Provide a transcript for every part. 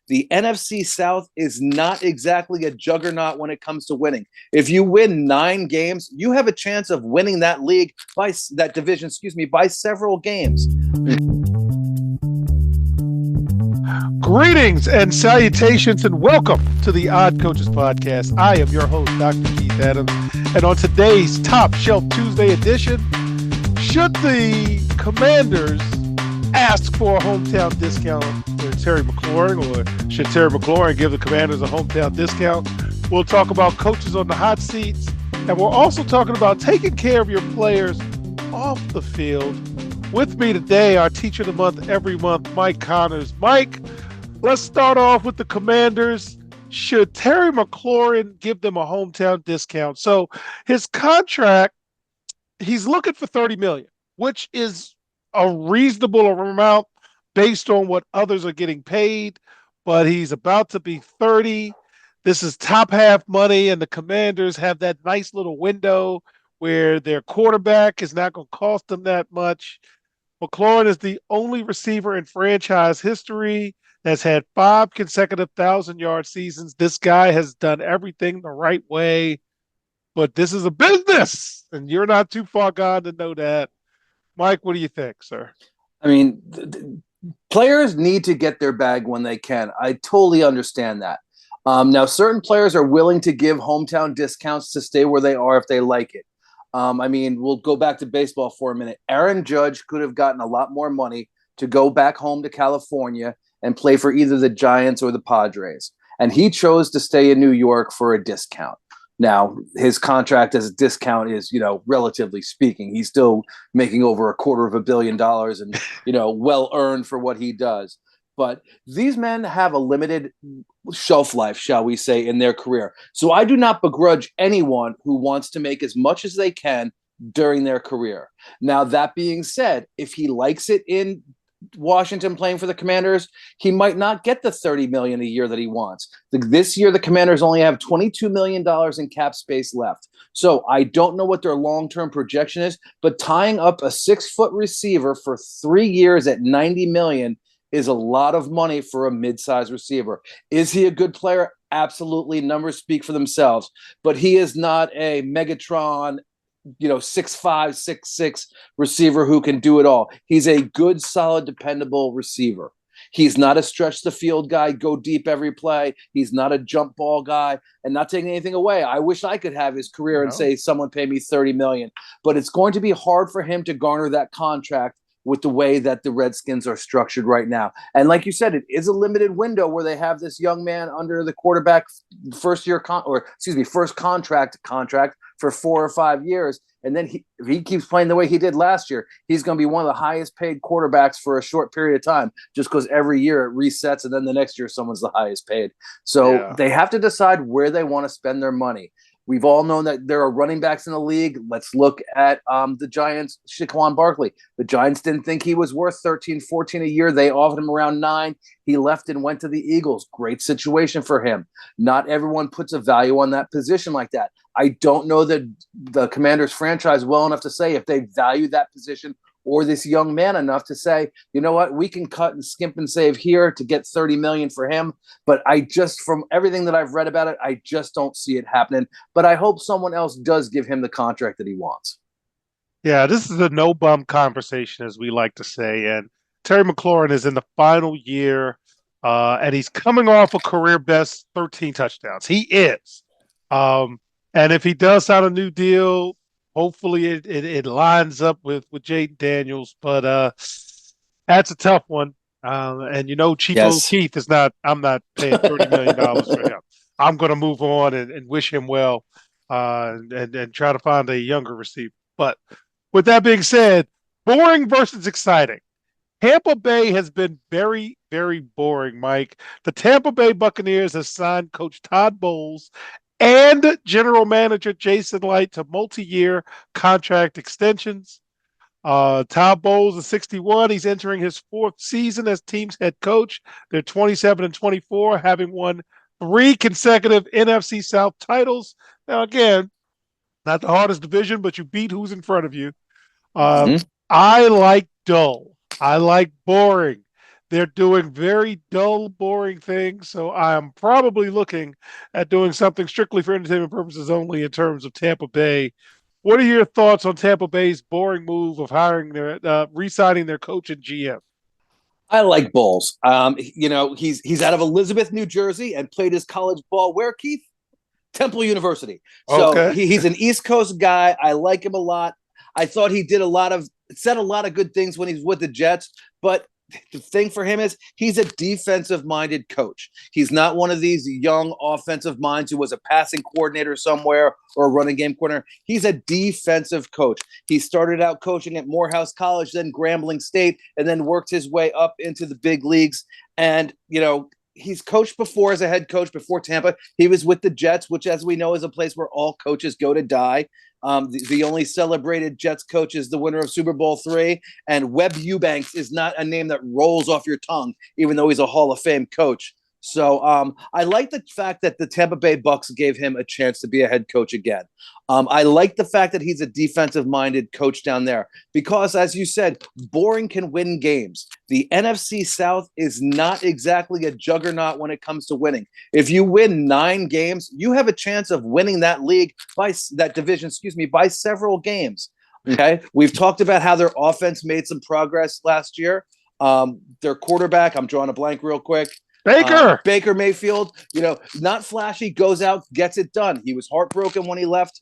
the NFC South is not exactly a juggernaut when it comes to winning. If you win 9 games, you have a chance of winning that league by that division, by several games. Greetings and salutations and welcome to the Odd Coaches Podcast. I am your host, Dr. Keith Adams, and on today's Top Shelf Tuesday edition, should the Commanders ask for a hometown discount for Terry McLaurin, or should Terry McLaurin give the Commanders a hometown discount? We'll talk about coaches on the hot seats, and we're also talking about taking care of your players off the field. With me today, our teacher of the month every month, Mike Connors. Mike, let's start off with the Commanders. Should Terry McLaurin give them a hometown discount? So his contract, he's looking for $30 million, which is a reasonable amount based on what others are getting paid, but he's about to be 30. This is top half money, and the Commanders have that nice little window where their quarterback is not going to cost them that much. McLaurin is the only receiver in franchise history that's had 5 consecutive 1,000-yard seasons. This guy has done everything the right way, but this is a business, and you're not too far gone to know that. Mike, what do you think, sir? I mean, players need to get their bag when they can. I totally understand that. Now, certain players are willing to give hometown discounts to stay where they are if they like it. I mean, we'll go back to baseball for a minute. Aaron Judge could have gotten a lot more money to go back home to California and play for either the Giants or the Padres. And he chose to stay in New York for a discount. Now, his contract as a discount is, relatively speaking, he's still making over $250 million and, well earned for what he does. But these men have a limited shelf life, shall we say, in their career. So I do not begrudge anyone who wants to make as much as they can during their career. Now, that being said, if he likes it in Washington playing for the Commanders, he might not get the $30 million a year that he wants. This year, the Commanders only have $22 million in cap space left. So I don't know what their long-term projection is, but tying up a 6-foot receiver for 3 years at $90 million is a lot of money for a mid-sized receiver. Is he a good player? Absolutely. Numbers speak for themselves, but he is not a Megatron 6'5", 6'6" receiver who can do it all. He's a good, solid, dependable receiver. He's not a stretch the field guy, go deep every play. He's not a jump ball guy, and not taking anything away. I wish I could have his career and say, someone pay me $30 million, but it's going to be hard for him to garner that contract with the way that the Redskins are structured right now. And like you said, it is a limited window where they have this young man under the quarterback first contract for 4 or 5 years. And then if he keeps playing the way he did last year, he's going to be one of the highest paid quarterbacks for a short period of time, just because every year it resets and then the next year someone's the highest paid. So They have to decide where they want to spend their money. We've all known that there are running backs in the league. Let's look at the Giants, Saquon Barkley. The Giants didn't think he was worth 13, 14 a year. They offered him around 9. He left and went to the Eagles. Great situation for him. Not everyone puts a value on that position like that. I don't know that the Commanders franchise well enough to say if they value that position or this young man enough to say, you know what, we can cut and skimp and save here to get $30 million for him. But from everything that I've read about it, I just don't see it happening. But I hope someone else does give him the contract that he wants. Yeah, this is a no-bum conversation, as we like to say. And Terry McLaurin is in the final year, and he's coming off a career-best 13 touchdowns. He is. And if he does sign a new deal, hopefully it lines up with Jaden Daniels, but that's a tough one. And Cheapo Keith is not. I'm not paying $30 million for him. I'm going to move on and wish him well, and try to find a younger receiver. But with that being said, boring versus exciting. Tampa Bay has been very, very boring, Mike. The Tampa Bay Buccaneers have signed Coach Todd Bowles and general manager Jason Light to multi-year contract extensions. Todd Bowles is 61. He's entering his 4th season as team's head coach. They're 27-24, having won 3 consecutive NFC South titles. Now, again, not the hardest division, but you beat who's in front of you. I like dull. I like boring. They're doing very dull, boring things. So I'm probably looking at doing something strictly for entertainment purposes only in terms of Tampa Bay. What are your thoughts on Tampa Bay's boring move of re-signing their coach and GM? I like Bowles. He's out of Elizabeth, New Jersey, and played his college ball where, Keith? Temple University. So Okay. he's an East Coast guy. I like him a lot. I thought he said a lot of good things when he's with the Jets, but the thing for him is he's a defensive minded coach. He's not one of these young offensive minds who was a passing coordinator somewhere or a running game coordinator. He's a defensive coach. He started out coaching at Morehouse College, then Grambling State, and then worked his way up into the big leagues. And, he's coached before as a head coach before Tampa. He was with the Jets, which, as we know, is a place where all coaches go to die. The only celebrated Jets coach is the winner of Super Bowl III, and Webb Eubanks is not a name that rolls off your tongue, even though he's a Hall of Fame coach. So I like the fact that the Tampa Bay Bucks gave him a chance to be a head coach again. I like the fact that he's a defensive-minded coach down there because, as you said, boring can win games. The NFC South is not exactly a juggernaut when it comes to winning. If you win 9 games, you have a chance of winning that division, by several games. Okay, we've talked about how their offense made some progress last year. Their quarterback, I'm drawing a blank real quick. Baker Mayfield, not flashy, goes out, gets it done. He was heartbroken when he left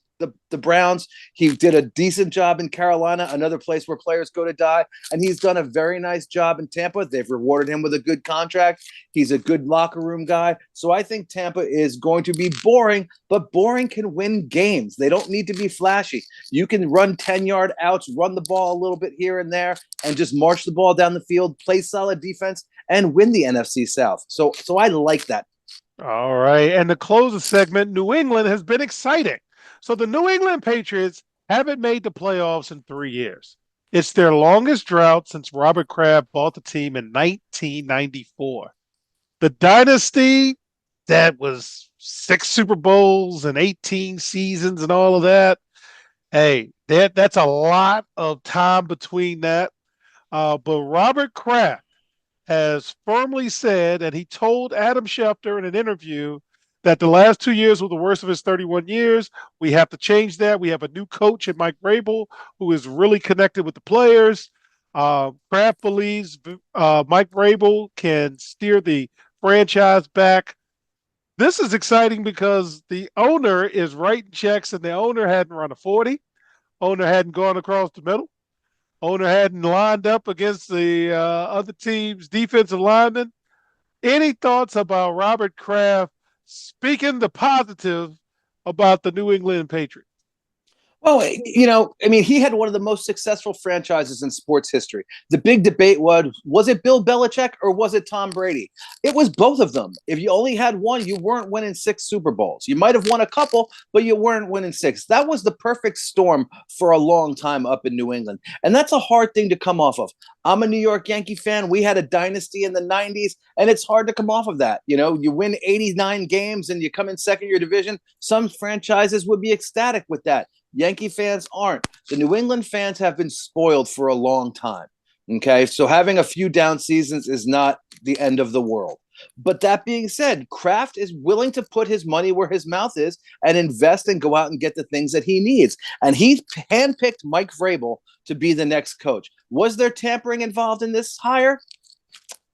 the Browns. He did a decent job in Carolina, another place where players go to die, and he's done a very nice job in Tampa. They've rewarded him with a good contract. He's a good locker room guy. So I think Tampa is going to be boring, but boring can win games. They don't need to be flashy. You can run 10-yard outs, run the ball a little bit here and there, and just march the ball down the field, play solid defense, and win the NFC South. So I like that. All right. And to close the segment, New England has been exciting. So the New England Patriots haven't made the playoffs in 3 years. It's their longest drought since Robert Kraft bought the team in 1994. The dynasty that was 6 Super Bowls and 18 seasons and all of that. Hey, that's a lot of time between that. But Robert Kraft has firmly said, and he told Adam Schefter in an interview, that the last 2 years were the worst of his 31 years. We have to change that. We have a new coach in Mike Vrabel who is really connected with the players. Kraft believes Mike Vrabel can steer the franchise back. This is exciting because the owner is writing checks, and the owner hadn't run a 40. Owner hadn't gone across the middle. Owner hadn't lined up against the other team's defensive linemen. Any thoughts about Robert Kraft speaking the positive about the New England Patriots? Well, he had one of the most successful franchises in sports history. The big debate was it Bill Belichick or was it Tom Brady? It was both of them. If you only had one, you weren't winning 6 Super Bowls. You might have won a couple, but you weren't winning 6. That was the perfect storm for a long time up in New England. And that's a hard thing to come off of. I'm a New York Yankee fan. We had a dynasty in the 90s, and it's hard to come off of that. You win 89 games and you come in second in your division. Some franchises would be ecstatic with that. Yankee fans aren't. The New England fans have been spoiled for a long time. Okay, so having a few down seasons is not the end of the world. But that being said, Kraft is willing to put his money where his mouth is and invest and go out and get the things that he needs. And he handpicked Mike Vrabel to be the next coach. Was there tampering involved in this hire?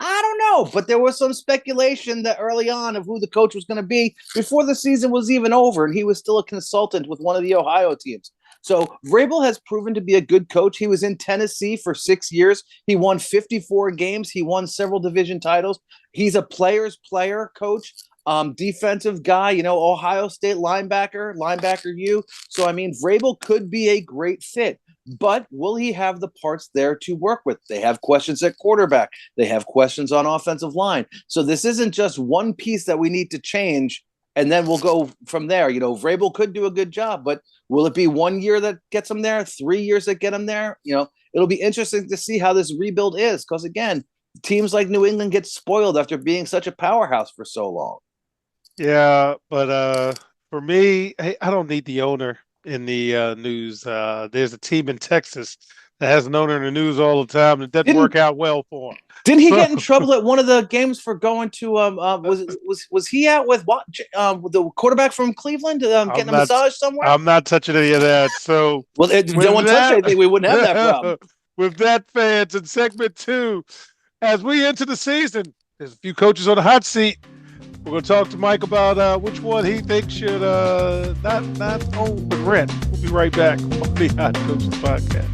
I don't know, but there was some speculation that early on of who the coach was going to be before the season was even over, and he was still a consultant with one of the Ohio teams. So Vrabel has proven to be a good coach. He was in Tennessee for 6 years. He won 54 games. He won several division titles. He's a player's player coach, defensive guy, Ohio State linebacker U. So, Vrabel could be a great fit. But will he have the parts there to work with? They have questions at quarterback. They have questions on offensive line. So this isn't just one piece that we need to change, and then we'll go from there. Vrabel could do a good job, but will it be 1 year that gets him there, 3 years that get him there? It'll be interesting to see how this rebuild is because, again, teams like New England get spoiled after being such a powerhouse for so long. Yeah, but for me, I don't need the owner in the news. There's a team in Texas that has known her in the news all the time. It doesn't work out well for him. Didn't he get in trouble at one of the games for going to was he out with what with the quarterback from Cleveland getting a massage somewhere? I'm not touching any of that. So no one touched anything, we wouldn't have that problem. With that, fans, in segment 2, as we enter the season, there's a few coaches on the hot seat. We're going to talk to Mike about which one he thinks should not own but rent. We'll be right back on the Hot Coaches Podcast.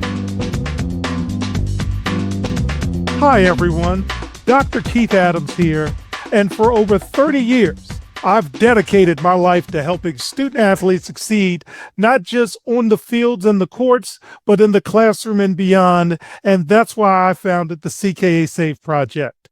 Hi, everyone. Dr. Keith Adams here. And for over 30 years, I've dedicated my life to helping student athletes succeed, not just on the fields and the courts, but in the classroom and beyond. And that's why I founded the CKA Save Project.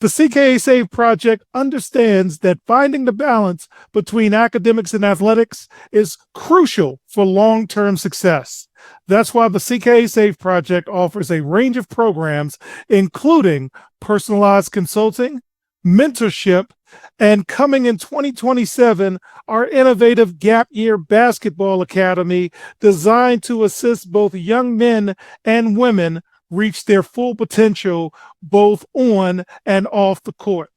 The CKA Save Project understands that finding the balance between academics and athletics is crucial for long-term success. That's why the CKA Save Project offers a range of programs, including personalized consulting, mentorship, and coming in 2027, our innovative Gap Year Basketball Academy designed to assist both young men and women reach their full potential both on and off the court.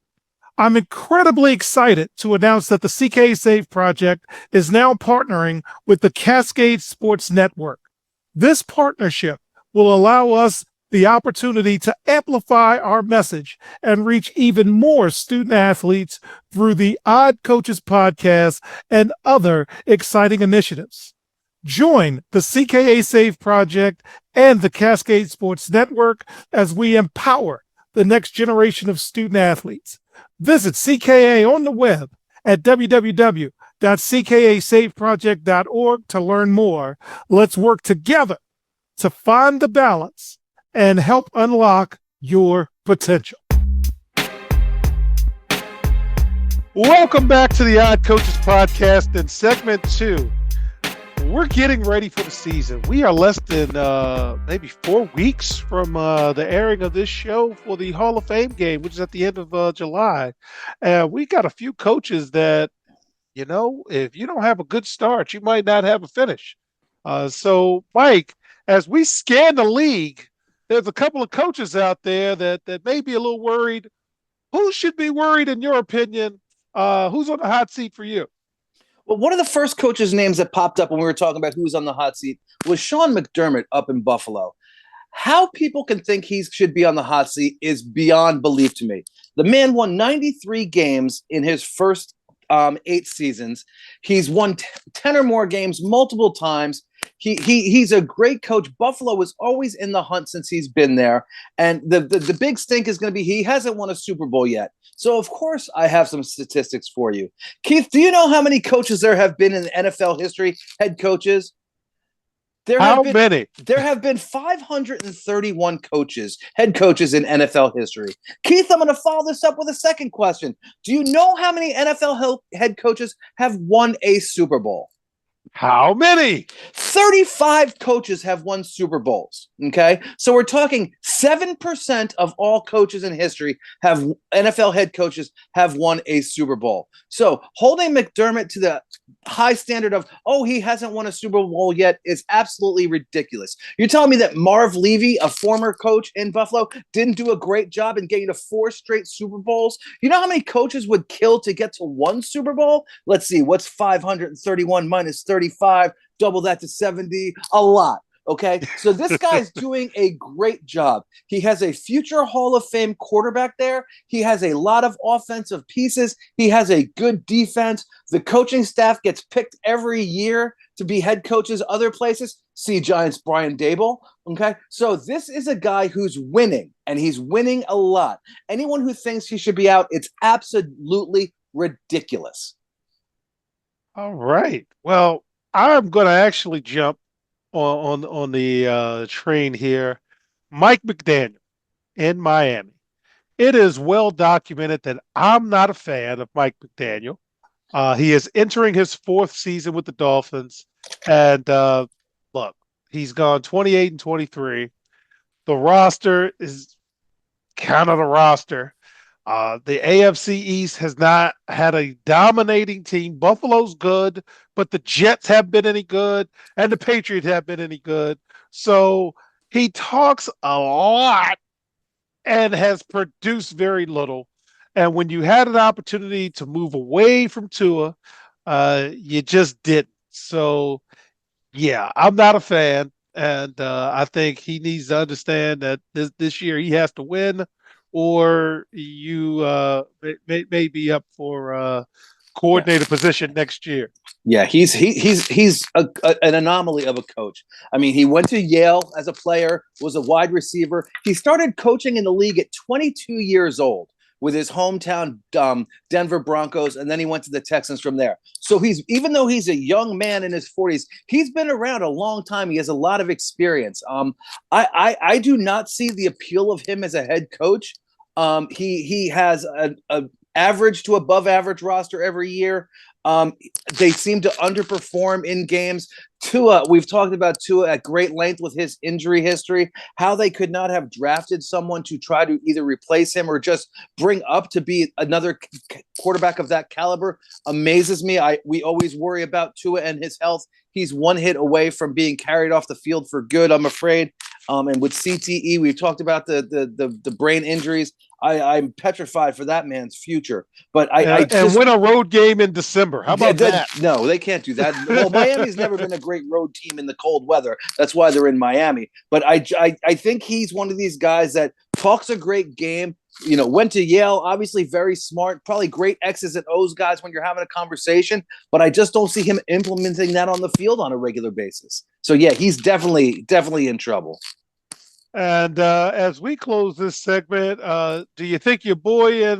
I'm incredibly excited to announce that the CKA Save Project is now partnering with the Cascade Sports Network. This partnership will allow us the opportunity to amplify our message and reach even more student athletes through the Odd Coaches Podcast and other exciting initiatives. Join the CKA Save Project and the Cascade Sports Network as we empower the next generation of student athletes. Visit CKA on the web at www.ckasaveproject.org to learn more. Let's work together to find the balance and help unlock your potential. Welcome back to the Odd Coaches Podcast in segment 2. We're getting ready for the season. We are less than maybe 4 weeks from the airing of this show for the Hall of Fame game, which is at the end of July. We got a few coaches that, if you don't have a good start, you might not have a finish. So, Mike, as we scan the league, there's a couple of coaches out there that may be a little worried. Who should be worried, in your opinion? Who's on the hot seat for you? Well, one of the first coaches' names that popped up when we were talking about who was on the hot seat was Sean McDermott up in Buffalo. How people can think he should be on the hot seat is beyond belief to me. The man won 93 games in his first 8 seasons. He's won 10 or more games multiple times. He's a great coach. Buffalo was always in the hunt since he's been there. And the big stink is going to be he hasn't won a Super Bowl yet. So, of course, I have some statistics for you. Keith, do you know how many coaches there have been in NFL history, head coaches? How many? There have been 531 coaches, head coaches in NFL history. Keith, I'm going to follow this up with a second question. Do you know how many NFL head coaches have won a Super Bowl? How many? 35 coaches have won Super Bowls. Okay. So we're talking 7% of all coaches in history have NFL head coaches have won a Super Bowl. So holding McDermott to the high standard of, he hasn't won a Super Bowl yet is absolutely ridiculous. You're telling me that Marv Levy, a former coach in Buffalo, didn't do a great job in getting to 4 straight Super Bowls? You know how many coaches would kill to get to 1 Super Bowl? Let's see. What's 531 minus 35? Double that to 70. A lot. Okay. So this guy's doing a great job. He has a future Hall of Fame quarterback there. He has a lot of offensive pieces. He has a good defense. The coaching staff gets picked every year to be head coaches other places. See Giants Brian Daboll. Okay. So this is a guy who's winning, and he's winning a lot. Anyone who thinks he should be out, it's absolutely ridiculous. All right. Well, I'm going to actually jump on the train here. Mike McDaniel in Miami. It is well documented that I'm not a fan of Mike McDaniel. He is entering his 4th season with the Dolphins. And look, he's gone 28-23. The roster is kind of the roster. The AFC East has not had a dominating team. Buffalo's good, but the Jets haven't been any good, and the Patriots haven't been any good. So He talks a lot and has produced very little. And when you had an opportunity to move away from Tua, you just didn't. So, yeah, I'm not a fan. And I think he needs to understand that this year he has to win, or you may be up for Yeah. coordinator position next year. Yeah, he's an anomaly of a coach. I mean, he went to Yale as a player, was a wide receiver. He started coaching in the league at 22 years old with his hometown Denver Broncos, and then he went to the Texans from there. So he's even though he's a young man in his 40s, he's been around a long time. He has a lot of experience. I do not see the appeal of him as a head coach. He has a average to above average roster every year. They seem to underperform in games. Tua, we've talked about Tua at great length with his injury history, how they could not have drafted someone to try to either replace him or just bring up to be another quarterback of that caliber amazes me. We always worry about Tua and his health. He's one hit away from being carried off the field for good, I'm afraid. And with CTE, we've talked about the brain injuries. I'm petrified for that man's future. But And win a road game in December. How about that? No, they can't do that. Well, Miami's never been a great road team in the cold weather. That's why they're in Miami. But I think he's one of these guys that talks a great game. You know, went to Yale, obviously very smart, probably great X's and O's guys when you're having a conversation. But I just don't see him implementing that on the field on a regular basis. So yeah, he's definitely in trouble. And as we close this segment, do you think your boy in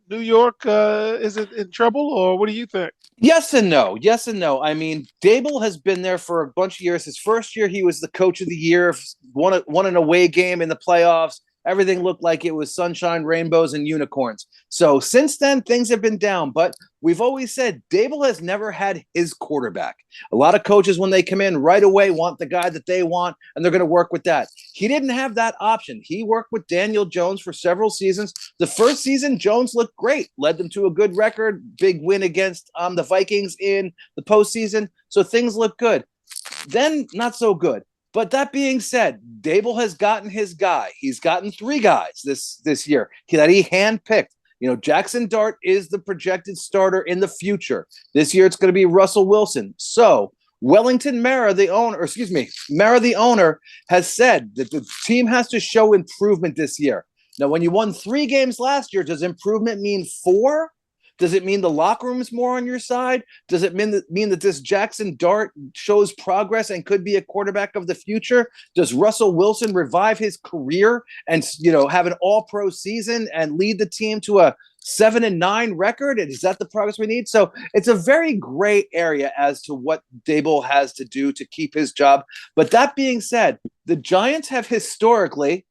New York is in trouble, or what do you think? Yes and no. Yes and no. I mean, Dable has been there for a bunch of years. His first year, he was the coach of the year, won an away game in the playoffs. Everything looked like it was sunshine, rainbows, and unicorns. So since then, things have been down. But we've always said Dable has never had his quarterback. A lot of coaches, when they come in right away, want the guy that they want, and they're going to work with that. He didn't have that option. He worked with Daniel Jones for several seasons. The first season, Jones looked great, led them to a good record, big win against the Vikings in the postseason. So things look good. Then not so good. But that being said, Dable has gotten his guy. He's gotten three guys this year that he handpicked. You know, Jackson Dart is the projected starter in the future. This year, it's going to be Russell Wilson. So Wellington Mara, the owner, has said that the team has to show improvement this year. Now, when you won 3 games last year, does improvement mean 4? Does it mean the locker room is more on your side? Does it mean that this Jackson Dart shows progress and could be a quarterback of the future? Does Russell Wilson revive his career and, you know, have an all-pro season and lead the team to a 7-9 record? And is that the progress we need? So it's a very gray area as to what Dable has to do to keep his job. But that being said, the Giants have historically,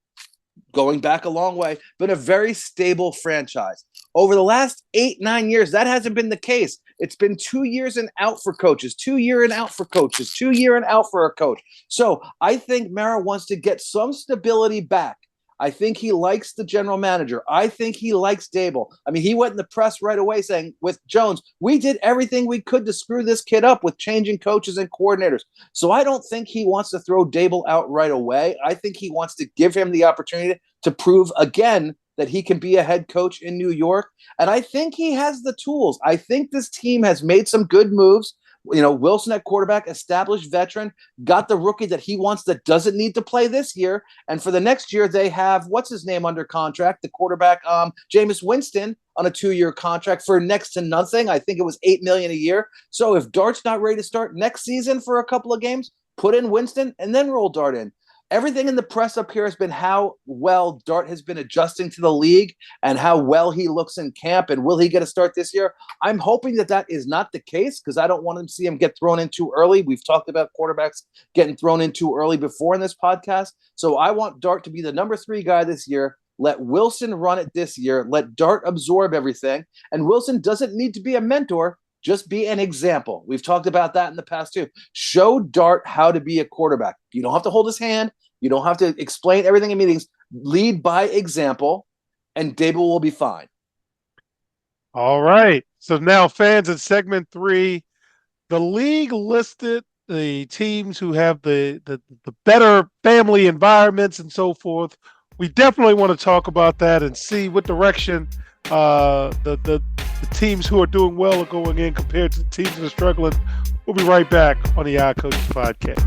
going back a long way, been a very stable franchise. Over the last 8-9 years, that hasn't been the case. It's been 2 years and out for coaches, 2 year and out for coaches, 2 year and out for a coach. So I think Mara wants to get some stability back. I think he likes the general manager. I think he likes Dable. I mean, he went in the press right away saying, with Jones, we did everything we could to screw this kid up with changing coaches and coordinators. So I don't think he wants to throw Dable out right away. I think he wants to give him the opportunity to prove again that he can be a head coach in New York. And I think he has the tools. I think this team has made some good moves. You know, Wilson at quarterback, established veteran, got the rookie that he wants that doesn't need to play this year. And for the next year, they have, what's his name under contract? The quarterback, Jameis Winston, on a 2-year contract for next to nothing. I think it was $8 million a year. So if Dart's not ready to start next season for a couple of games, put in Winston and then roll Dart in. Everything in the press up here has been how well Dart has been adjusting to the league and how well he looks in camp. And will he get a start this year? I'm hoping that is not the case because I don't want to see him get thrown in too early. We've talked about quarterbacks getting thrown in too early before in this podcast. So I want Dart to be the number 3 guy this year. Let Wilson run it this year. Let Dart absorb everything. And Wilson doesn't need to be a mentor. Just be an example. We've talked about that in the past too. Show Dart how to be a quarterback. You don't have to hold his hand. You don't have to explain everything in meetings. Lead by example, and Dable will be fine. All right. So now, fans, in segment 3, the league listed the teams who have the better family environments and so forth. We definitely want to talk about that and see what direction the teams who are doing well are going in compared to the teams that are struggling. We'll be right back on the Odd Coaches Podcast.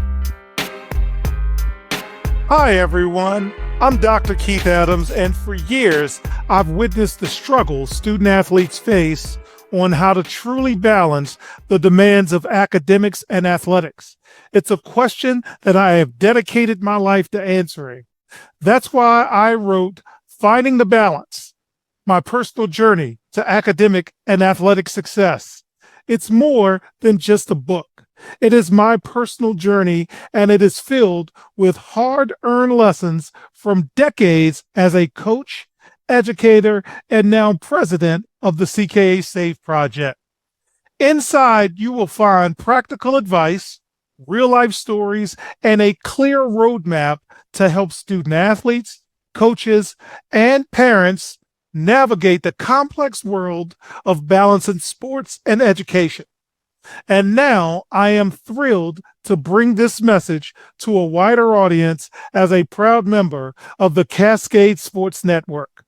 Hi, everyone. I'm Dr. Keith Adams, and for years, I've witnessed the struggles student athletes face on how to truly balance the demands of academics and athletics. It's a question that I have dedicated my life to answering. That's why I wrote Finding the Balance, my personal journey to academic and athletic success. It's more than just a book. It is my personal journey, and it is filled with hard-earned lessons from decades as a coach, educator, and now president of the CKA Safe Project. Inside, you will find practical advice, real-life stories, and a clear roadmap to help student athletes, coaches, and parents navigate the complex world of balancing sports and education. And now I am thrilled to bring this message to a wider audience as a proud member of the Cascade Sports Network.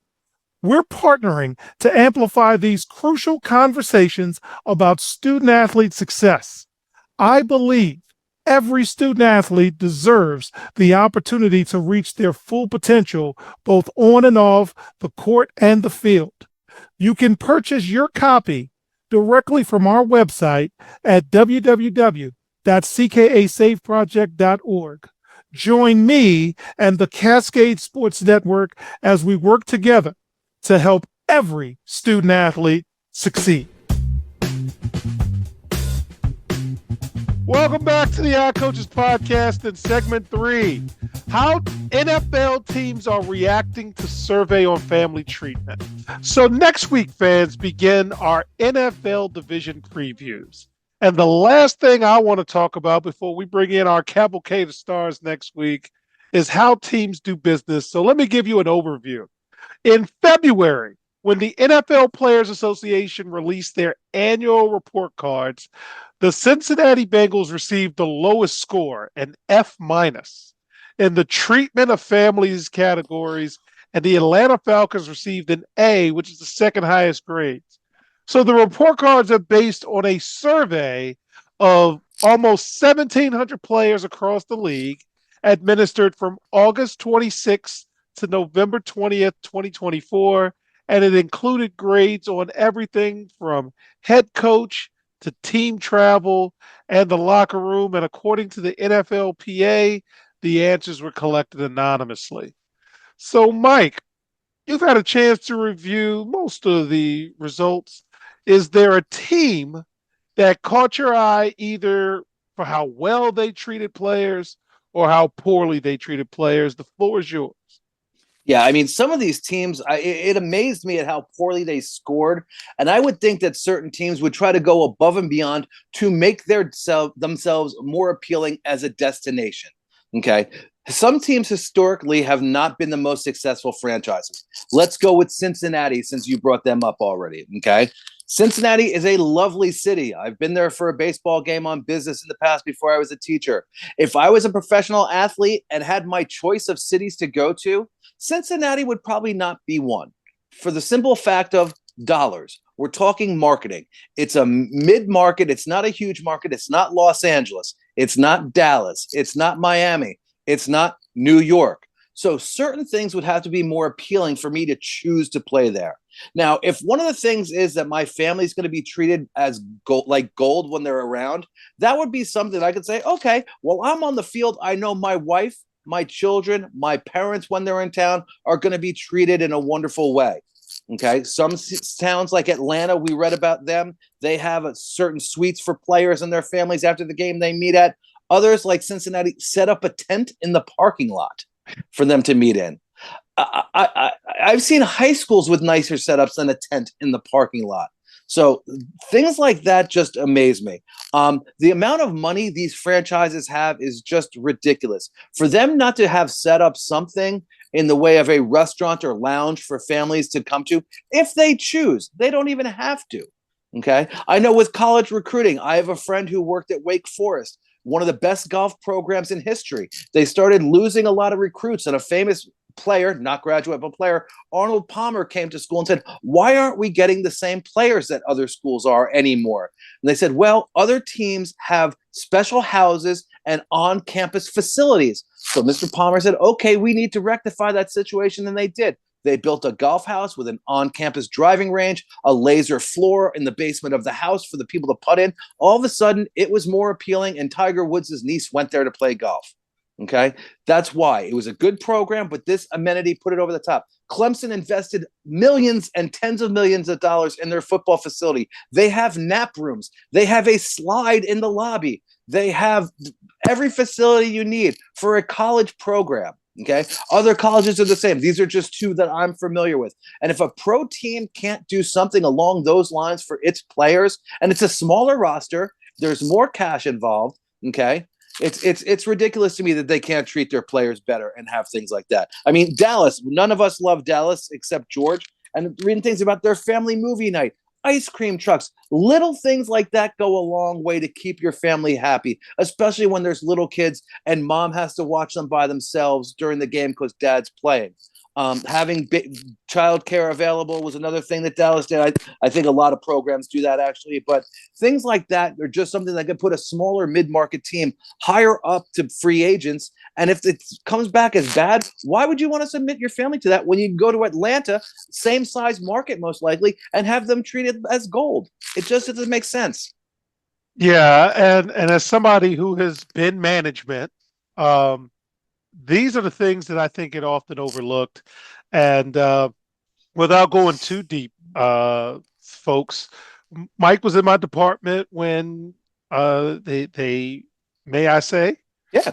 We're partnering to amplify these crucial conversations about student-athlete success. I believe every student-athlete deserves the opportunity to reach their full potential, both on and off the court and the field. You can purchase your copy directly from our website at www.ckasafeproject.org. Join me and the Cascade Sports Network as we work together to help every student athlete succeed. Welcome back to the Odd Coaches Podcast in segment 3. How NFL teams are reacting to survey on family treatment. So next week, fans, begin our NFL division previews. And the last thing I want to talk about before we bring in our cavalcade of stars next week is how teams do business. So let me give you an overview. In February, when the NFL Players Association released their annual report cards, the Cincinnati Bengals received the lowest score, an F-, in the treatment of families categories, and the Atlanta Falcons received an A, which is the second highest grade. So the report cards are based on a survey of almost 1,700 players across the league, administered from August 26th to November 20th, 2024, and it included grades on everything from head coach to team travel and the locker room. And according to the NFLPA, the answers were collected anonymously. So, Mike, you've had a chance to review most of the results. Is there a team that caught your eye either for how well they treated players or how poorly they treated players? The floor is yours. Yeah, I mean, some of these teams, it amazed me at how poorly they scored. And I would think that certain teams would try to go above and beyond to make themselves more appealing as a destination. Okay. Some teams historically have not been the most successful franchises. Let's go with Cincinnati, since you brought them up already. Okay. Cincinnati is a lovely city. I've been there for a baseball game on business in the past before I was a teacher. If I was a professional athlete and had my choice of cities to go to, Cincinnati would probably not be one, for the simple fact of dollars. We're talking marketing. It's a mid-market. It's not a huge market. It's not Los Angeles. It's not Dallas. It's not Miami. It's not New York. So certain things would have to be more appealing for me to choose to play there. Now, if one of the things is that my family is going to be treated as gold, like gold when they're around, that would be something I could say, okay, well, I'm on the field. I know my wife, my children, my parents, when they're in town, are going to be treated in a wonderful way. Okay. Some towns like Atlanta, we read about them. They have a certain suites for players and their families after the game they meet at. Others, like Cincinnati, set up a tent in the parking lot for them to meet in. I've seen high schools with nicer setups than a tent in the parking lot. So things like that just amaze me. The amount of money these franchises have is just ridiculous. For them not to have set up something in the way of a restaurant or lounge for families to come to, if they choose, they don't even have to. Okay. I know with college recruiting, I have a friend who worked at Wake Forest. one of the best golf programs in history. They started losing a lot of recruits, and a famous player, not graduate, but player, Arnold Palmer, came to school and said, why aren't we getting the same players that other schools are anymore? And they said, well, other teams have special houses and on-campus facilities. So Mr. Palmer said, okay, we need to rectify that situation, and they did. They built a golf house with an on-campus driving range, a laser floor in the basement of the house for the people to putt in. All of a sudden, it was more appealing, and Tiger Woods' niece went there to play golf. Okay, that's why it was a good program, but this amenity put it over the top. Clemson invested millions and tens of millions of dollars in their football facility. They have nap rooms. They have a slide in the lobby. They have every facility you need for a college program. Okay, other colleges are the same. These are just two that I'm familiar with. And if a pro team can't do something along those lines for its players, and it's a smaller roster, there's more cash involved. Okay, it's ridiculous to me that they can't treat their players better and have things like that. I mean, Dallas, none of us love Dallas except George, and reading things about their family movie night, ice cream trucks, little things like that go a long way to keep your family happy, especially when there's little kids and mom has to watch them by themselves during the game because dad's playing. Having child care available was another thing that Dallas did. I think a lot of programs do that actually, but things like that are just something that could put a smaller mid-market team higher up to free agents. And if it comes back as bad, why would you want to submit your family to that when you can go to Atlanta, same size market most likely, and have them treated as gold? It just doesn't make sense. Yeah, and as somebody who has been management, these are the things that I think get often overlooked. And without going too deep, folks, Mike was in my department when they may I say, Yeah,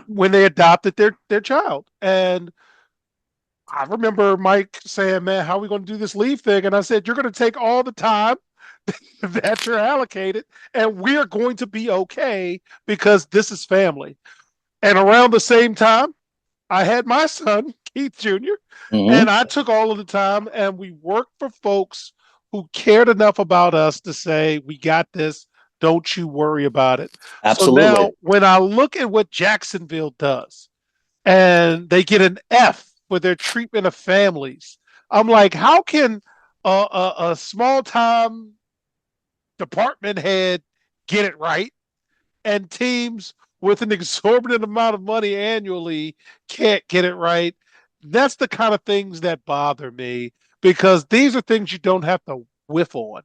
when they adopted their child. And I remember Mike saying, man, how are we going to do this leave thing? And I said, you're going to take all the time that you're allocated, and we're going to be okay because this is family. And around the same time, I had my son, Keith Jr., and I took all of the time, and we worked for folks who cared enough about us to say, we got this. Don't you worry about it. absolutely. So now when I look at what Jacksonville does, and they get an F for their treatment of families, I'm like, how can a small-time department head get it right, and teams with an exorbitant amount of money annually can't get it right? That's the kind of things that bother me, because these are things you don't have to whiff on.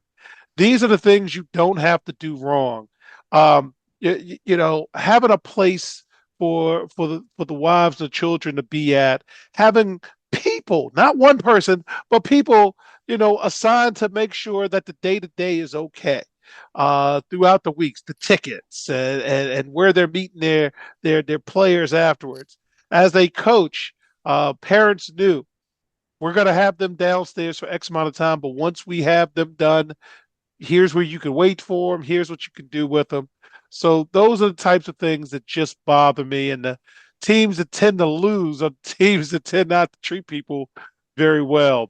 These are the things you don't have to do wrong. Having a place for the wives, the children to be at, having people, not one person, but people, assigned to make sure that the day-to-day is okay throughout the weeks, the tickets and where they're meeting their players afterwards. As they coach, parents knew we're going to have them downstairs for X amount of time, but once we have them done, here's where you can wait for them. Here's what you can do with them. So those are the types of things that just bother me. And the teams that tend to lose are teams that tend not to treat people very well.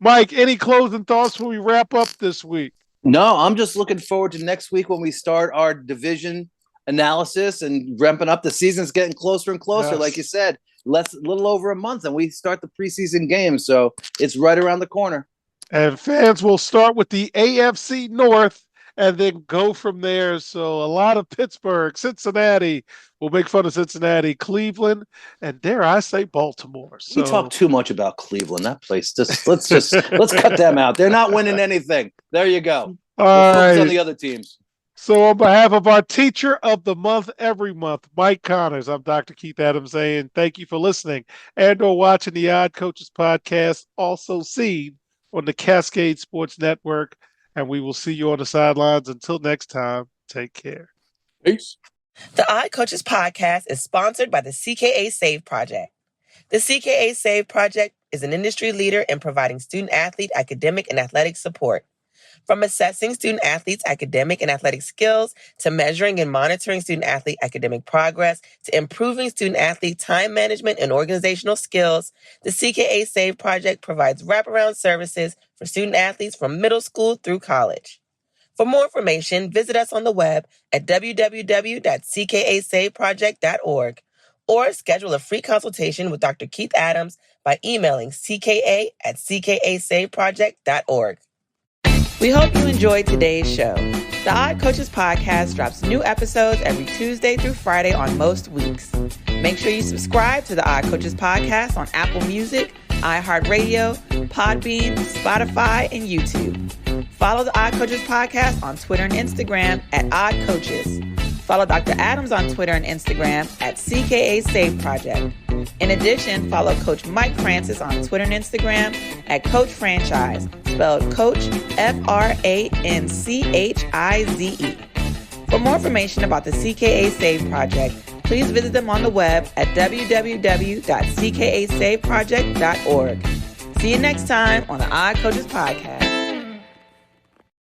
Mike, any closing thoughts before we wrap up this week? No, I'm just looking forward to next week when we start our division analysis and ramping up. The season's getting closer and closer. Yes. Like you said, a little over a month, and we start the preseason games. So it's right around the corner. And fans will start with the AFC North and then go from there. So a lot of Pittsburgh, Cincinnati, we'll make fun of Cincinnati, Cleveland, and dare I say Baltimore. So we talk too much about Cleveland. That place, let's cut them out. They're not winning anything. There you go. All right. Focus on the other teams. So on behalf of our teacher of the month every month, Mike Connors, I'm Dr. Keith Adams saying thank you for listening and or watching the Odd Coaches podcast, also seen on the Cascade Sports Network. And we will see you on the sidelines. Until next time, take care. Peace. The Odd Coaches podcast is sponsored by the CKA Save Project. The CKA Save Project is an industry leader in providing student-athlete academic and athletic support. From assessing student-athletes' academic and athletic skills, to measuring and monitoring student-athlete academic progress, to improving student-athlete time management and organizational skills, the CKA Save Project provides wraparound services for student-athletes from middle school through college. For more information, visit us on the web at www.ckasaveproject.org or schedule a free consultation with Dr. Keith Adams by emailing cka@ckasaveproject.org. We hope you enjoyed today's show. The Odd Coaches Podcast drops new episodes every Tuesday through Friday on most weeks. Make sure you subscribe to the Odd Coaches Podcast on Apple Music, iHeartRadio, Podbean, Spotify, and YouTube. Follow the Odd Coaches Podcast on Twitter and Instagram at Odd Coaches. Follow Dr. Adams on Twitter and Instagram at CKA Save Project. In addition, follow Coach Mike Francis on Twitter and Instagram at Coach Franchise, spelled Coach FRANCHIZE. For more information about the CKA Save Project, please visit them on the web at www.ckasaveproject.org. See you next time on the Odd Coaches Podcast.